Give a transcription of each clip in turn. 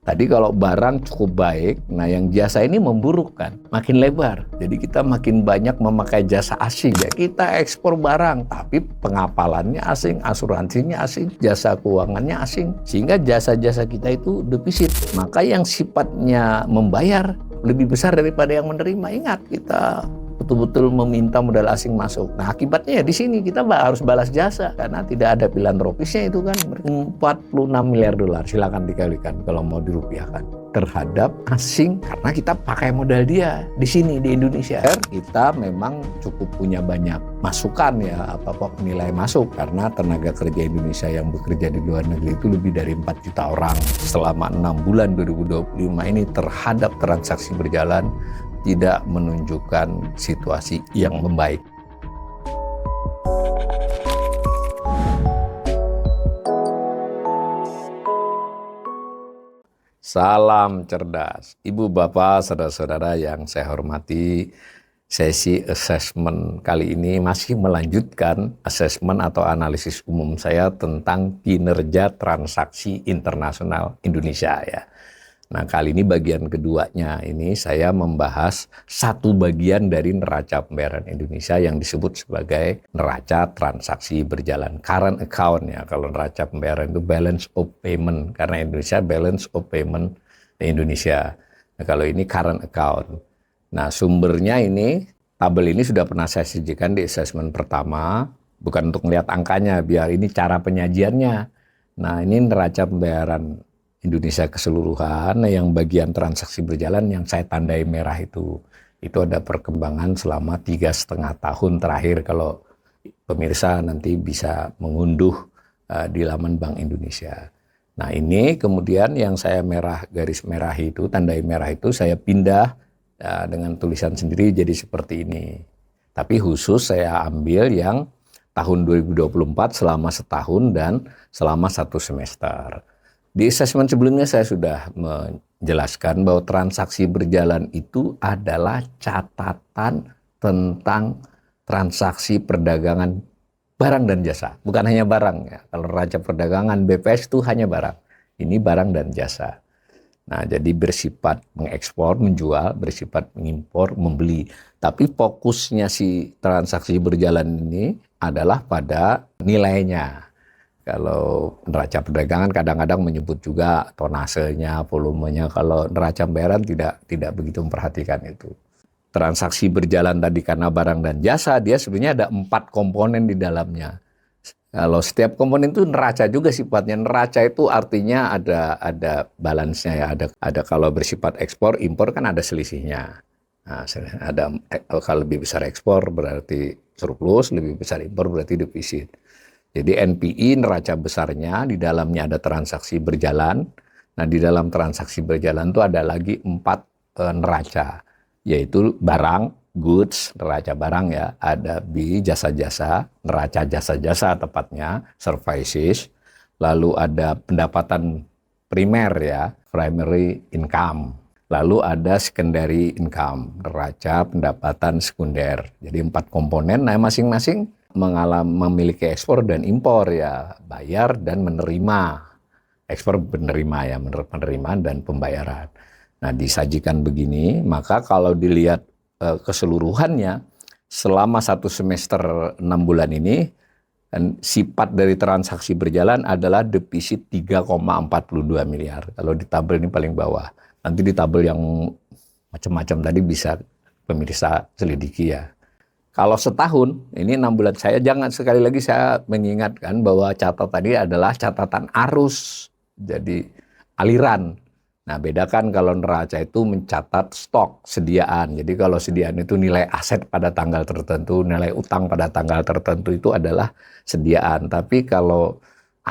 Tadi kalau barang cukup baik, nah yang jasa ini memburuk kan, makin lebar. Jadi kita makin banyak memakai jasa asing. Ya, kita ekspor barang, tapi pengapalannya asing, asuransinya asing, jasa keuangannya asing. Sehingga jasa-jasa kita itu defisit. Maka yang sifatnya membayar lebih besar daripada yang menerima. Ingat, kita betul-betul meminta modal asing masuk. Nah akibatnya ya di sini kita harus balas jasa karena tidak ada filantropisnya itu kan. 46 miliar dolar, silakan dikalikan kalau mau dirupiahkan terhadap asing karena kita pakai modal dia di sini di Indonesia. Kita memang cukup punya banyak masukan ya apa nilai masuk karena tenaga kerja Indonesia yang bekerja di luar negeri itu lebih dari 4 juta orang. Selama 6 bulan 2025 ini terhadap transaksi berjalan tidak menunjukkan situasi yang membaik. Salam cerdas. Ibu, bapak, saudara-saudara yang saya hormati, sesi assessment kali ini masih melanjutkan assessment atau analisis umum saya tentang kinerja transaksi internasional Indonesia ya. Nah kali ini bagian keduanya ini saya membahas satu bagian dari neraca pembayaran Indonesia yang disebut sebagai neraca transaksi berjalan, current account ya. Kalau neraca pembayaran itu balance of payment, karena Indonesia balance of payment di Indonesia. Nah kalau ini current account. Nah sumbernya ini, tabel ini sudah pernah saya sajikan di assessment pertama, bukan untuk melihat angkanya, biar ini cara penyajiannya. Nah ini neraca pembayaran Indonesia keseluruhan, yang bagian transaksi berjalan yang saya tandai merah itu ada perkembangan selama 3,5 tahun terakhir kalau pemirsa nanti bisa mengunduh di laman Bank Indonesia. Nah ini kemudian yang saya garis merah itu, tandai merah itu saya pindah dengan tulisan sendiri jadi seperti ini. Tapi khusus saya ambil yang tahun 2024 selama setahun dan selama 1 semester. Di assessment sebelumnya saya sudah menjelaskan bahwa transaksi berjalan itu adalah catatan tentang transaksi perdagangan barang dan jasa. Bukan hanya barang ya. Kalau neraca perdagangan BPS itu hanya barang. Ini barang dan jasa. Nah, jadi bersifat mengekspor, menjual, bersifat mengimpor, membeli. Tapi fokusnya si transaksi berjalan ini adalah pada nilainya. Kalau neraca perdagangan kadang-kadang menyebut juga tonasenya, volumenya. Kalau neraca pembayaran tidak begitu memperhatikan itu. Transaksi berjalan tadi karena barang dan jasa, dia sebenarnya ada 4 komponen di dalamnya. Kalau setiap komponen itu neraca juga sifatnya. Neraca itu artinya ada balance-nya ya. Ada kalau bersifat ekspor, impor kan ada selisihnya. Nah, kalau lebih besar ekspor berarti surplus, lebih besar impor berarti defisit. Jadi NPI neraca besarnya, di dalamnya ada transaksi berjalan. Nah di dalam transaksi berjalan itu ada lagi 4 neraca, yaitu barang, goods, neraca barang ya. Ada B, jasa-jasa, neraca jasa-jasa tepatnya, services. Lalu ada pendapatan primer ya, primary income. Lalu ada secondary income, neraca pendapatan sekunder. Jadi 4 komponen, nah masing-masing memiliki ekspor dan impor ya, bayar dan menerima. Ekspor menerima ya, penerimaan dan pembayaran. Nah disajikan begini, maka kalau dilihat keseluruhannya selama 1 semester 6 bulan ini, dan sifat dari transaksi berjalan adalah defisit 3,42 miliar. Kalau di tabel ini paling bawah. Nanti di tabel yang macam-macam tadi bisa pemirsa selidiki ya. Kalau setahun, ini 6 bulan saya, jangan sekali lagi saya mengingatkan bahwa catatan tadi adalah catatan arus, jadi aliran. Nah bedakan kalau neraca itu mencatat stok, sediaan. Jadi kalau sediaan itu nilai aset pada tanggal tertentu, nilai utang pada tanggal tertentu itu adalah sediaan. Tapi kalau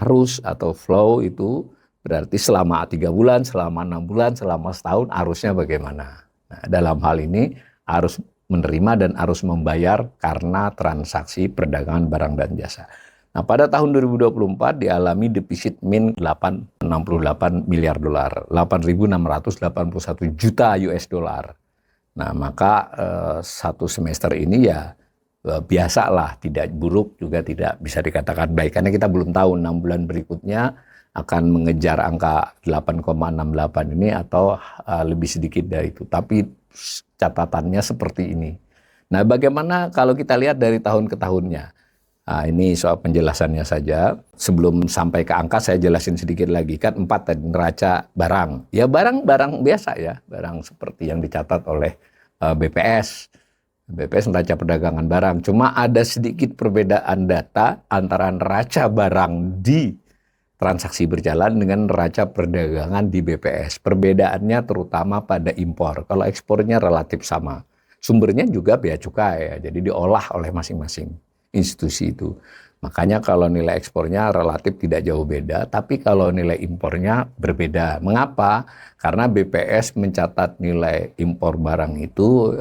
arus atau flow itu berarti selama 3 bulan, selama 6 bulan, selama setahun arusnya bagaimana. Nah, dalam hal ini arus menerima dan harus membayar karena transaksi perdagangan barang dan jasa. Nah, pada tahun 2024 dialami defisit min 868 miliar dolar, 8.681 juta US dollar. Nah, maka 1 semester ini ya biasalah, tidak buruk juga tidak bisa dikatakan baik karena kita belum tahu 6 bulan berikutnya akan mengejar angka 8,68 ini atau lebih sedikit dari itu. Tapi catatannya seperti ini. Nah, bagaimana kalau kita lihat dari tahun ke tahunnya? Nah, ini soal penjelasannya saja. Sebelum sampai ke angka, saya jelasin sedikit lagi. Kan 4 tadi, neraca barang. Ya barang-barang biasa ya, barang seperti yang dicatat oleh BPS. BPS neraca perdagangan barang. Cuma ada sedikit perbedaan data antara neraca barang di transaksi berjalan dengan neraca perdagangan di BPS. Perbedaannya terutama pada impor. Kalau ekspornya relatif sama. Sumbernya juga bea cukai ya, jadi diolah oleh masing-masing institusi itu. Makanya kalau nilai ekspornya relatif tidak jauh beda, tapi kalau nilai impornya berbeda. Mengapa? Karena BPS mencatat nilai impor barang itu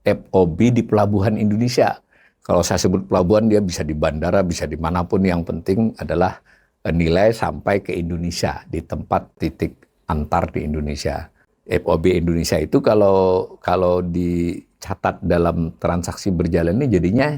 FOB di pelabuhan Indonesia. Kalau saya sebut pelabuhan, dia bisa di bandara, bisa dimanapun. Yang penting adalah nilai sampai ke Indonesia, di tempat titik antar di Indonesia. FOB Indonesia itu kalau dicatat dalam transaksi berjalan ini jadinya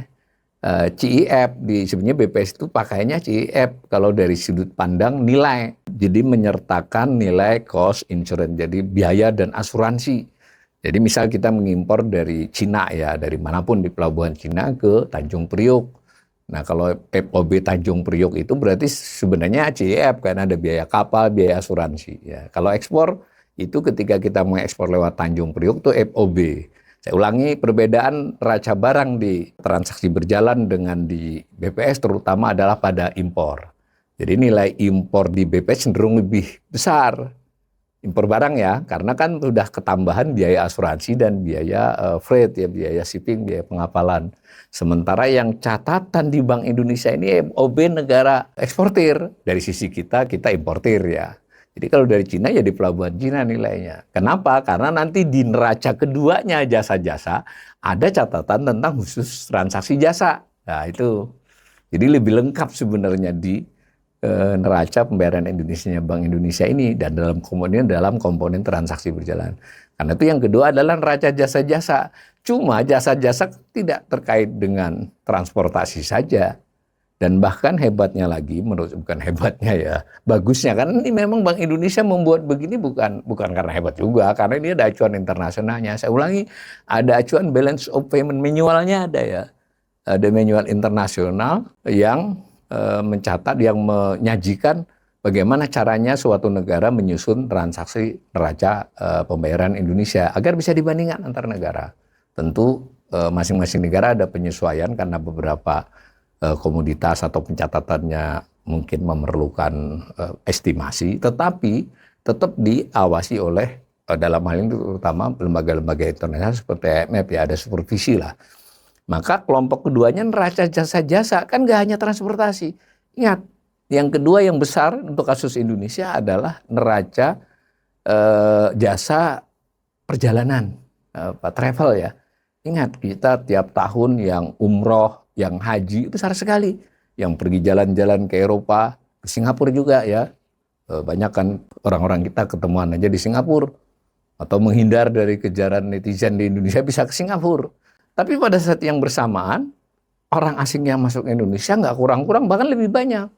CIF. Sebenarnya BPS itu pakainya CIF kalau dari sudut pandang nilai. Jadi menyertakan nilai cost insurance, jadi biaya dan asuransi. Jadi misal kita mengimpor dari Cina ya, dari manapun di pelabuhan Cina ke Tanjung Priok. Nah kalau FOB Tanjung Priok itu berarti sebenarnya CIF karena ada biaya kapal, biaya asuransi. Ya. Kalau ekspor itu ketika kita mengekspor lewat Tanjung Priok itu FOB. Saya ulangi, perbedaan neraca barang di transaksi berjalan dengan di BPS terutama adalah pada impor. Jadi nilai impor di BPS cenderung lebih besar. Impor barang ya, karena kan sudah ketambahan biaya asuransi dan biaya freight ya, biaya shipping, biaya pengapalan. Sementara yang catatan di Bank Indonesia ini FOB negara eksportir. Dari sisi kita importir ya. Jadi kalau dari Cina ya di pelabuhan Cina nilainya. Kenapa? Karena nanti di neraca keduanya jasa-jasa ada catatan tentang khusus transaksi jasa. Nah itu. Jadi lebih lengkap sebenarnya di neraca pembayaran Indonesia Bank Indonesia ini dan dalam komponen transaksi berjalan. Karena itu yang kedua adalah neraca jasa-jasa. Cuma jasa-jasa tidak terkait dengan transportasi saja. Dan bahkan hebatnya lagi, bukan hebatnya ya, bagusnya kan ini memang Bank Indonesia membuat begini bukan karena hebat juga, karena ini ada acuan internasionalnya. Saya ulangi, ada acuan balance of payment manualnya ada ya, ada manual internasional yang mencatat, yang menyajikan bagaimana caranya suatu negara menyusun transaksi neraca pembayaran Indonesia agar bisa dibandingkan antar negara. Tentu masing-masing negara ada penyesuaian karena beberapa komoditas atau pencatatannya mungkin memerlukan estimasi, tetapi tetap diawasi oleh dalam hal ini terutama lembaga-lembaga internasional seperti IMF ya, ada supervisi lah. Maka kelompok keduanya neraca jasa-jasa, kan gak hanya transportasi. Ingat, yang kedua yang besar untuk kasus Indonesia adalah neraca jasa perjalanan, travel ya. Ingat, kita tiap tahun yang umroh, yang haji, besar sekali. Yang pergi jalan-jalan ke Eropa, ke Singapura juga ya. Banyak kan orang-orang kita ketemuan aja di Singapura. Atau menghindar dari kejaran netizen di Indonesia bisa ke Singapura. Tapi pada saat yang bersamaan, orang asing yang masuk ke Indonesia nggak kurang-kurang, bahkan lebih banyak.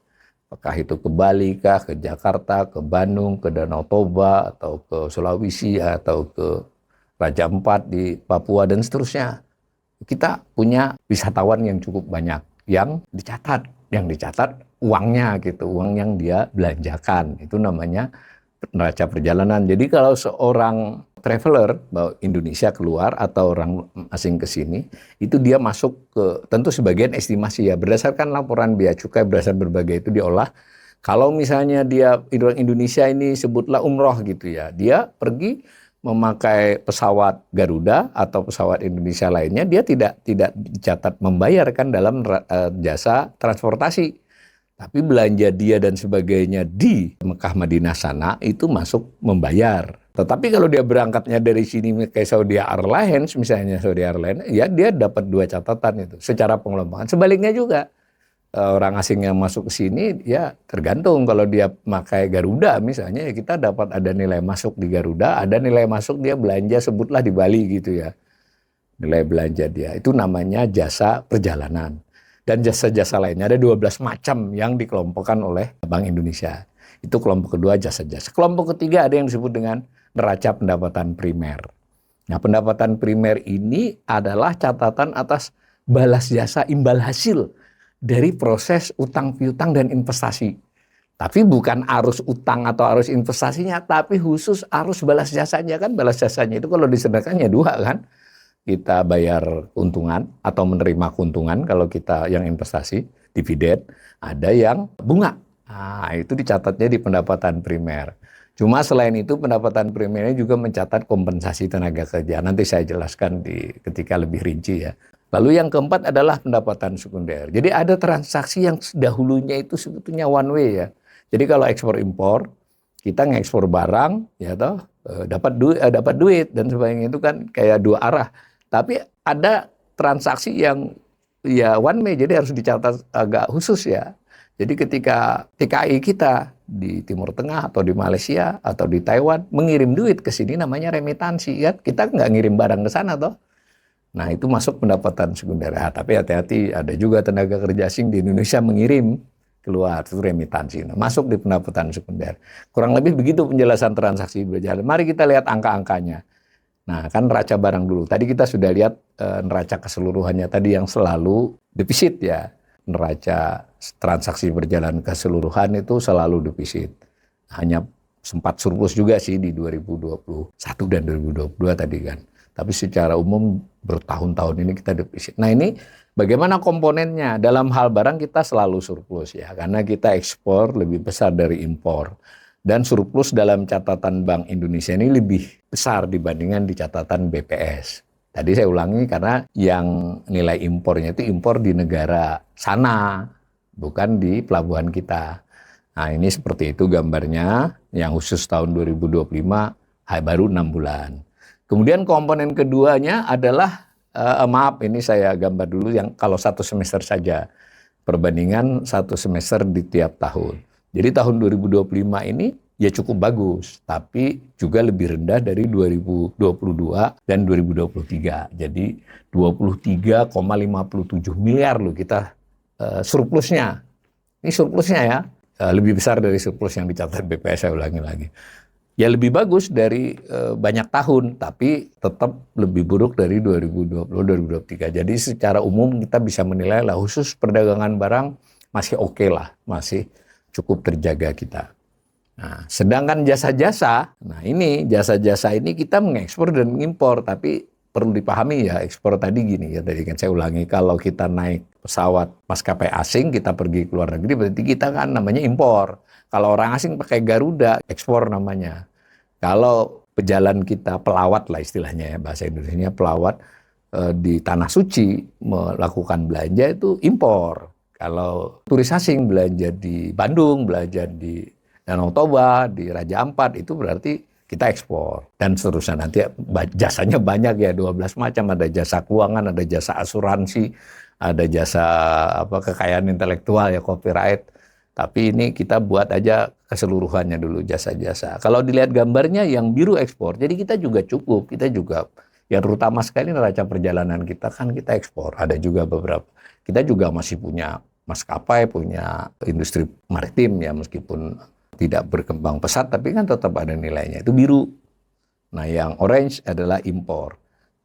Apakah itu ke Bali kah, ke Jakarta, ke Bandung, ke Danau Toba, atau ke Sulawesi, atau ke Raja Ampat di Papua, dan seterusnya. Kita punya wisatawan yang cukup banyak, yang dicatat uangnya gitu, uang yang dia belanjakan. Itu namanya neraca perjalanan. Jadi kalau seorang traveler bawa Indonesia keluar atau orang asing ke sini, itu dia masuk ke, tentu sebagian estimasi ya, berdasarkan laporan bea cukai, berdasarkan berbagai itu diolah. Kalau misalnya dia orang Indonesia ini sebutlah umroh gitu ya, dia pergi memakai pesawat Garuda atau pesawat Indonesia lainnya, dia tidak dicatat membayarkan dalam jasa transportasi. Tapi belanja dia dan sebagainya di Mekah Madinah sana itu masuk membayar. Tetapi kalau dia berangkatnya dari sini kayak Saudi Airlines, misalnya Saudi Airlines, ya dia dapat dua catatan itu secara pengelompokan. Sebaliknya juga, orang asing yang masuk ke sini ya tergantung. Kalau dia pakai Garuda misalnya, ya kita dapat ada nilai masuk di Garuda, ada nilai masuk dia belanja sebutlah di Bali gitu ya. Nilai belanja dia itu namanya jasa perjalanan. Dan jasa-jasa lainnya ada 12 macam yang dikelompokkan oleh Bank Indonesia. Itu kelompok kedua jasa-jasa. Kelompok ketiga ada yang disebut dengan neraca pendapatan primer. Nah, pendapatan primer ini adalah catatan atas balas jasa imbal hasil dari proses utang piutang dan investasi. Tapi bukan arus utang atau arus investasinya, tapi khusus arus balas jasanya. Kan balas jasanya itu kalau disedekahnya dua kan. Kita bayar keuntungan atau menerima keuntungan kalau kita yang investasi, dividen, ada yang bunga. Nah, itu dicatatnya di pendapatan primer. Cuma selain itu pendapatan primernya juga mencatat kompensasi tenaga kerja. Nanti saya jelaskan ketika lebih rinci ya. Lalu yang keempat adalah pendapatan sekunder. Jadi ada transaksi yang dahulunya itu sebetulnya one way ya. Jadi kalau ekspor impor, kita ngekspor barang ya toh dapat duit dan sebagainya, itu kan kayak dua arah. Tapi ada transaksi yang ya one way, jadi harus dicatat agak khusus ya. Jadi ketika TKI kita di Timur Tengah atau di Malaysia atau di Taiwan mengirim duit ke sini namanya remitansi kan, kita nggak ngirim barang ke sana toh. Nah itu masuk pendapatan sekunder. Nah, tapi hati-hati, ada juga tenaga kerja asing di Indonesia mengirim keluar, itu remitansi. Nah, masuk di pendapatan sekunder. Kurang lebih begitu penjelasan transaksi berjalan. Mari kita lihat angka-angkanya. Nah, kan neraca barang dulu. Tadi kita sudah lihat neraca keseluruhannya tadi yang selalu defisit ya. Neraca transaksi berjalan keseluruhan itu selalu defisit. Hanya sempat surplus juga sih di 2021 dan 2022 tadi kan. Tapi secara umum bertahun-tahun ini kita defisit. Nah, ini bagaimana komponennya? Dalam hal barang kita selalu surplus ya, karena kita ekspor lebih besar dari impor. Dan surplus dalam catatan Bank Indonesia ini lebih besar dibandingkan di catatan BPS. Tadi saya ulangi karena yang nilai impornya itu impor di negara sana, bukan di pelabuhan kita. Nah ini seperti itu gambarnya, yang khusus tahun 2025 baru 6 bulan. Kemudian komponen keduanya adalah, maaf ini saya gambar dulu yang kalau satu semester saja, perbandingan satu semester di tiap tahun. Jadi tahun 2025 ini ya cukup bagus, tapi juga lebih rendah dari 2022 dan 2023. Jadi 23,57 miliar loh kita surplusnya. Ini surplusnya ya, lebih besar dari surplus yang dicatat BPS, saya ulangi lagi. Ya lebih bagus dari banyak tahun, tapi tetap lebih buruk dari 2020-2023. Jadi secara umum kita bisa menilai lah, khusus perdagangan barang masih oke lah, masih cukup terjaga kita. Nah, sedangkan jasa-jasa, nah ini jasa-jasa ini kita mengekspor dan mengimpor, tapi perlu dipahami ya, ekspor tadi gini ya, tadi kan saya ulangi, kalau kita naik pesawat maskapai asing, kita pergi ke luar negeri, berarti kita kan namanya impor. Kalau orang asing pakai Garuda, ekspor namanya. Kalau pejalan kita, pelawat lah istilahnya ya, bahasa Indonesianya pelawat, di Tanah Suci melakukan belanja itu impor. Kalau turis asing belanja di Bandung, belanja di Danau Toba, di Raja Ampat, itu berarti kita ekspor. Dan seterusnya, nanti jasanya banyak ya, 12 macam. Ada jasa keuangan, ada jasa asuransi, ada jasa kekayaan intelektual ya, copyright. Tapi ini kita buat aja keseluruhannya dulu, jasa-jasa. Kalau dilihat gambarnya yang biru ekspor, jadi kita juga cukup, kita juga, yang terutama sekali neraca perjalanan kita kan kita ekspor. Ada juga beberapa, kita juga masih punya maskapai, punya industri maritim ya, meskipun tidak berkembang pesat, tapi kan tetap ada nilainya, itu biru. Nah yang orange adalah impor.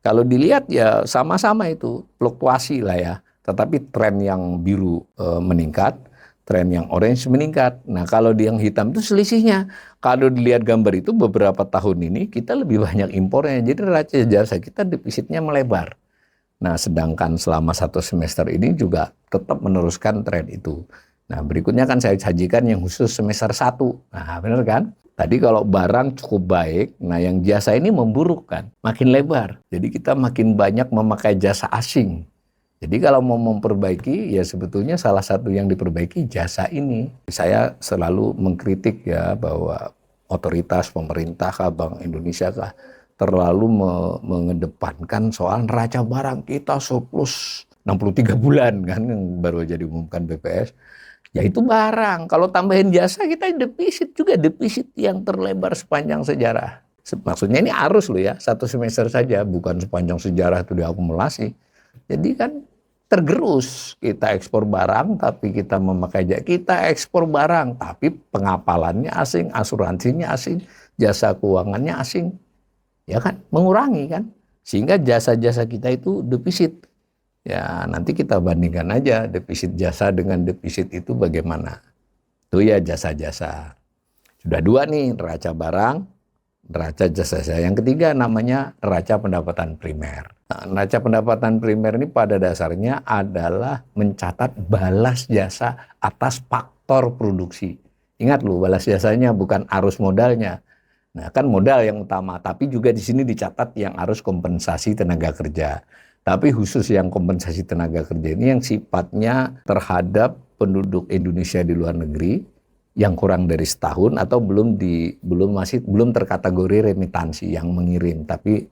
Kalau dilihat ya sama-sama itu, fluktuasi lah ya, tetapi tren yang biru meningkat, tren yang orange meningkat. Nah kalau yang hitam itu selisihnya. Kalau dilihat gambar itu beberapa tahun ini kita lebih banyak impornya, jadi neraca jasa kita defisitnya melebar. Nah, sedangkan selama satu semester ini juga tetap meneruskan tren itu. Nah, berikutnya kan saya sajikan yang khusus semester 1. Nah, benar kan? Tadi kalau barang cukup baik, nah yang jasa ini memburuk kan, makin lebar. Jadi kita makin banyak memakai jasa asing. Jadi kalau mau memperbaiki, ya sebetulnya salah satu yang diperbaiki jasa ini. Saya selalu mengkritik ya bahwa otoritas pemerintah kah, Bank Indonesia kah, terlalu mengedepankan soal neraca barang kita surplus 63 bulan kan, yang baru aja diumumkan BPS. Ya itu barang, kalau tambahin jasa kita defisit juga, defisit yang terlebar sepanjang sejarah. Maksudnya ini arus loh ya, satu semester saja, bukan sepanjang sejarah itu diakumulasi. Jadi kan tergerus. Kita ekspor barang tapi kita memakai jasa. Kita ekspor barang tapi pengapalannya asing, asuransinya asing, jasa keuangannya asing. Ya kan, mengurangi kan. Sehingga jasa-jasa kita itu defisit. Ya, nanti kita bandingkan aja defisit jasa dengan defisit itu bagaimana. Itu ya jasa-jasa. Sudah dua nih, neraca barang, neraca jasa. Yang ketiga namanya neraca pendapatan primer. Nah, neraca pendapatan primer ini pada dasarnya adalah mencatat balas jasa atas faktor produksi. Ingat loh, balas jasanya bukan arus modalnya. Nah, kan modal yang utama, tapi juga di sini dicatat yang arus kompensasi tenaga kerja. Tapi khusus yang kompensasi tenaga kerja ini yang sifatnya terhadap penduduk Indonesia di luar negeri yang kurang dari setahun atau belum terkategori remitansi yang mengirim, tapi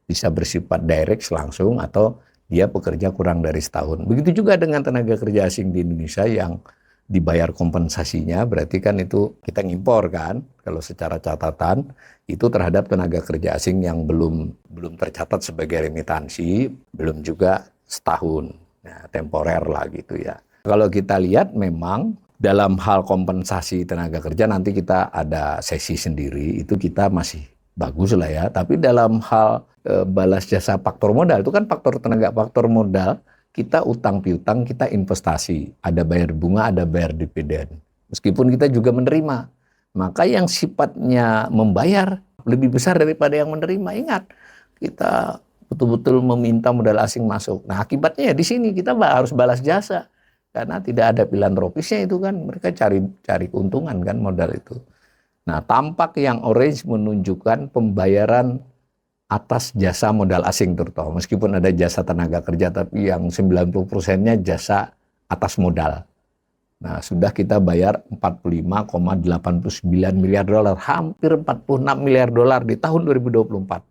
bisa bersifat direct langsung atau dia pekerja kurang dari setahun. Begitu juga dengan tenaga kerja asing di Indonesia yang dibayar kompensasinya, berarti kan itu kita ngimpor kan, kalau secara catatan itu terhadap tenaga kerja asing yang belum tercatat sebagai remitansi, belum juga setahun, nah, temporer lah gitu ya. Kalau kita lihat memang dalam hal kompensasi tenaga kerja nanti kita ada sesi sendiri, itu kita masih bagus lah ya, tapi dalam hal balas jasa faktor modal, itu kan faktor tenaga, faktor modal, kita utang piutang, kita investasi, ada bayar bunga, ada bayar dividen. Meskipun kita juga menerima, maka yang sifatnya membayar lebih besar daripada yang menerima. Ingat, kita betul-betul meminta modal asing masuk. Nah, akibatnya ya di sini kita harus balas jasa. Karena tidak ada filantropisnya itu kan, mereka cari keuntungan kan modal itu. Nah, tampak yang orange menunjukkan pembayaran atas jasa modal asing terutama. Meskipun ada jasa tenaga kerja, tapi yang 90%-nya jasa atas modal. Nah, sudah kita bayar 45,89 miliar dolar, hampir 46 miliar dolar di tahun 2024.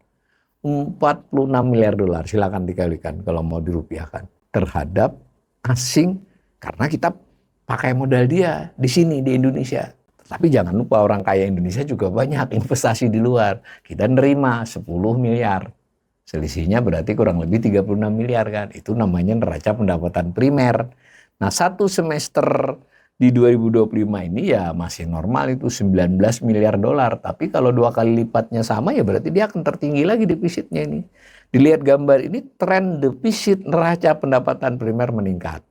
46 miliar dolar, silakan dikalikan kalau mau dirupiahkan, terhadap asing karena kita pakai modal dia di sini di Indonesia. Tapi jangan lupa orang kaya Indonesia juga banyak investasi di luar. Kita nerima 10 miliar. Selisihnya berarti kurang lebih 36 miliar kan. Itu namanya neraca pendapatan primer. Nah, satu semester di 2025 ini ya masih normal itu 19 miliar dolar. Tapi kalau 2 kali lipatnya sama ya berarti dia akan tertinggi lagi defisitnya ini. Dilihat gambar ini tren defisit neraca pendapatan primer meningkat.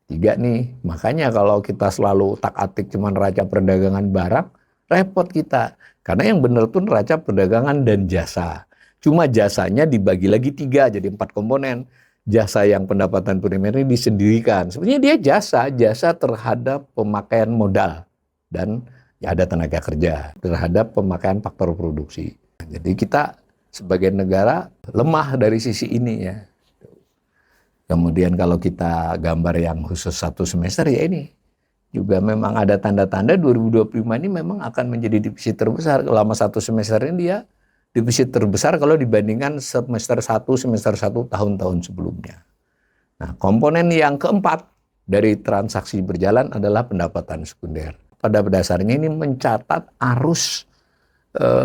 3 nih, makanya kalau kita selalu tak-atik cuma neraca perdagangan barang, repot kita. Karena yang benar tuh neraca perdagangan dan jasa. Cuma jasanya dibagi lagi 3, jadi 4 komponen. Jasa yang pendapatan primer ini disendirikan. Sebenarnya dia jasa terhadap pemakaian modal. Dan ya ada tenaga kerja, terhadap pemakaian faktor produksi. Jadi kita sebagai negara lemah dari sisi ini ya. Kemudian kalau kita gambar yang khusus 1 semester ya ini. Juga memang ada tanda-tanda 2025 ini memang akan menjadi defisit terbesar. Selama 1 semester ini dia defisit terbesar kalau dibandingkan semester 1 tahun-tahun sebelumnya. Nah, komponen yang keempat dari transaksi berjalan adalah pendapatan sekunder. Pada dasarnya ini mencatat arus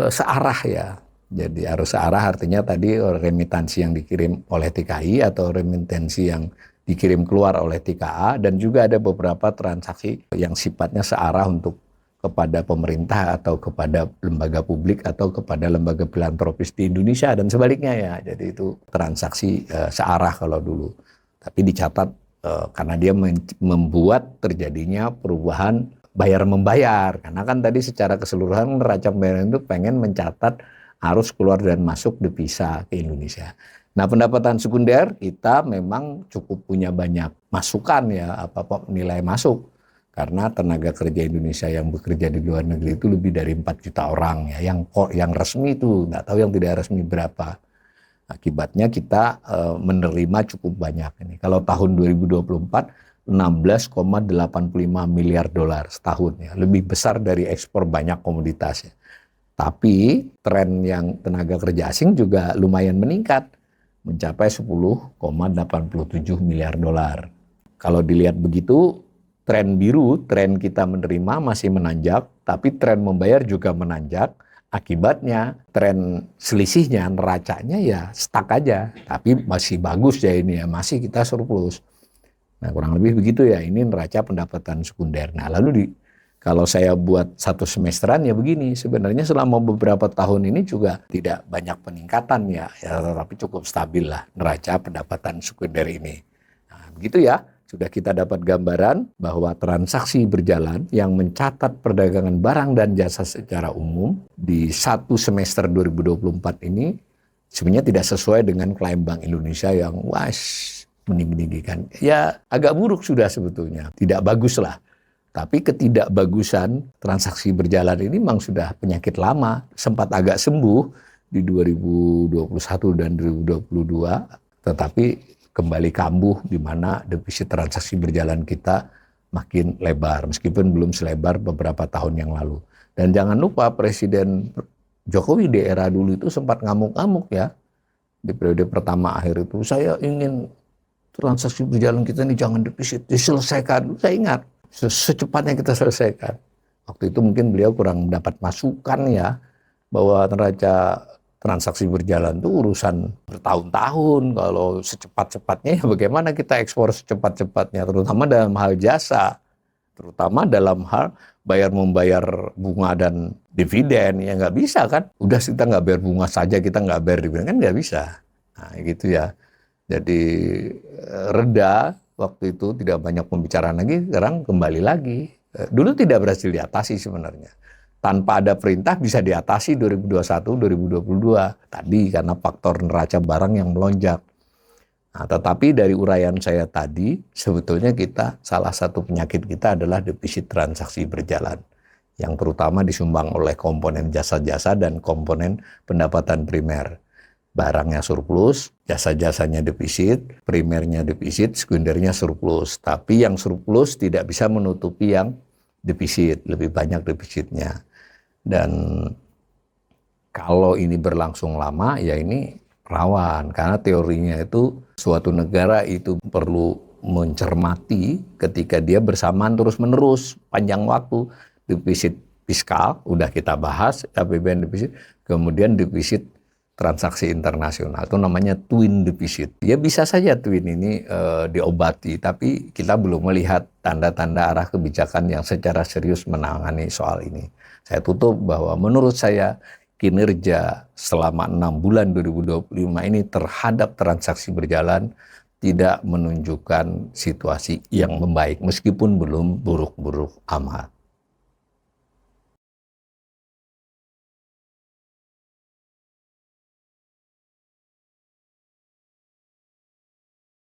searah ya. Jadi arus searah artinya tadi remitansi yang dikirim oleh TKI atau remitansi yang dikirim keluar oleh TKA, dan juga ada beberapa transaksi yang sifatnya searah untuk kepada pemerintah atau kepada lembaga publik atau kepada lembaga filantropis di Indonesia dan sebaliknya ya. Jadi itu transaksi searah kalau dulu. Tapi dicatat karena dia membuat terjadinya perubahan bayar-membayar. Karena kan tadi secara keseluruhan neraca pembayaran itu pengen mencatat arus keluar dan masuk devisa ke Indonesia. Nah, pendapatan sekunder kita memang cukup punya banyak masukan ya, nilai masuk. Karena tenaga kerja Indonesia yang bekerja di luar negeri itu lebih dari 4 juta orang ya, yang resmi itu, nggak tahu yang tidak resmi berapa. Akibatnya kita menerima cukup banyak ini. Kalau tahun 2024 16,85 miliar dolar setahun ya, lebih besar dari ekspor banyak komoditas ya. Tapi tren yang tenaga kerja asing juga lumayan meningkat, mencapai 10,87 miliar dolar. Kalau dilihat begitu, tren biru, tren kita menerima masih menanjak, tapi tren membayar juga menanjak. Akibatnya tren selisihnya, neracanya ya stuck aja. Tapi masih bagus ya ini ya, masih kita surplus. Nah kurang lebih begitu ya, ini neraca pendapatan sekunder. Nah kalau saya buat satu semesteran ya begini, sebenarnya selama beberapa tahun ini juga tidak banyak peningkatan ya tapi cukup stabil lah neraca pendapatan sekunder ini. Nah begitu ya. Sudah kita dapat gambaran bahwa transaksi berjalan yang mencatat perdagangan barang dan jasa secara umum di satu semester 2024 ini sebenarnya tidak sesuai dengan klaim Bank Indonesia yang meninggikan. Ya agak buruk sudah sebetulnya, tidak bagus lah. Tapi ketidakbagusan transaksi berjalan ini memang sudah penyakit lama, sempat agak sembuh di 2021 dan 2022, tetapi kembali kambuh di mana defisit transaksi berjalan kita makin lebar meskipun belum selebar beberapa tahun yang lalu. Dan jangan lupa Presiden Jokowi di era dulu itu sempat ngamuk-ngamuk ya. Di periode pertama akhir itu saya ingin transaksi berjalan kita ini jangan defisit, diselesaikan. Saya ingat secepatnya kita selesaikan. Waktu itu mungkin beliau kurang mendapat masukan ya bahwa neraca transaksi berjalan itu urusan bertahun-tahun. Kalau secepat-cepatnya ya bagaimana kita ekspor secepat-cepatnya, terutama dalam hal jasa, terutama dalam hal bayar-membayar bunga dan dividen, ya nggak bisa kan. Udah kita nggak bayar bunga saja, kita nggak bayar dividen, kan nggak bisa. Nah gitu ya. Jadi reda waktu itu, tidak banyak pembicaraan lagi, sekarang kembali lagi. Dulu tidak berhasil diatasi sebenarnya. Tanpa ada perintah bisa diatasi 2021-2022 tadi karena faktor neraca barang yang melonjak. Nah, tetapi dari uraian saya tadi, sebetulnya salah satu penyakit kita adalah defisit transaksi berjalan, yang terutama disumbang oleh komponen jasa-jasa dan komponen pendapatan primer. Barangnya surplus, jasa-jasanya defisit, primernya defisit, sekundernya surplus. Tapi yang surplus tidak bisa menutupi yang defisit, lebih banyak defisitnya. Dan kalau ini berlangsung lama, ya ini rawan. Karena teorinya itu suatu negara itu perlu mencermati ketika dia bersamaan terus-menerus panjang waktu. Defisit fiskal, udah kita bahas, APBN defisit, kemudian defisit transaksi internasional, itu namanya twin defisit. Ya bisa saja twin ini diobati, tapi kita belum melihat tanda-tanda arah kebijakan yang secara serius menangani soal ini. Saya tutup bahwa menurut saya kinerja selama 6 bulan 2025 ini terhadap transaksi berjalan tidak menunjukkan situasi yang membaik meskipun belum buruk-buruk amat.